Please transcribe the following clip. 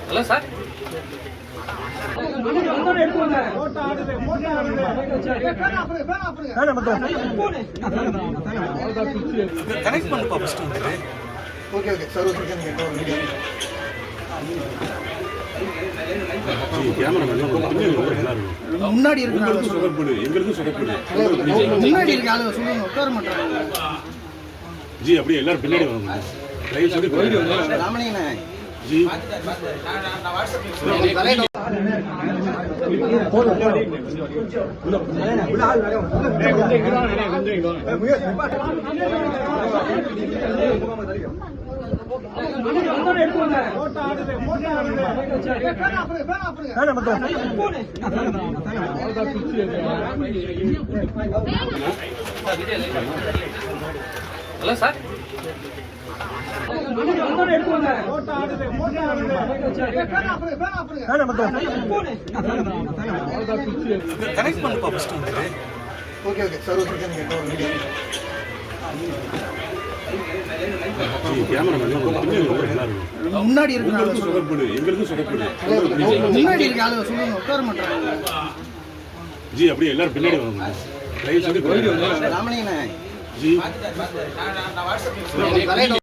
hello sir connect பண்ணுப்பா first வந்து okay okay sir முன்னாடி இருக்கு முன்னாடி இருக்க ஆளு சொல்லுங்க உட்கார மாட்டாங்க ஜி அப்படியே எல்லாரும் பின்னாடி வாங்க லைவ் சொல்லி ராமலிங்கண்ணே ஜி ஹலோ சார் கனெக்ட் பண்ணுப்பா ஃபர்ஸ்ட் வந்து ஓகே ஓகே சார் முன்னாடி இருக்கு முன்னாடி இருக்க ஆளு சொல்லுங்க உட்கார மாட்டாங்க ஜி அப்படியே எல்லாரும் பின்னாடி வாங்க லைவ் சொல்லி ராமலிங்கண்ணே ஜி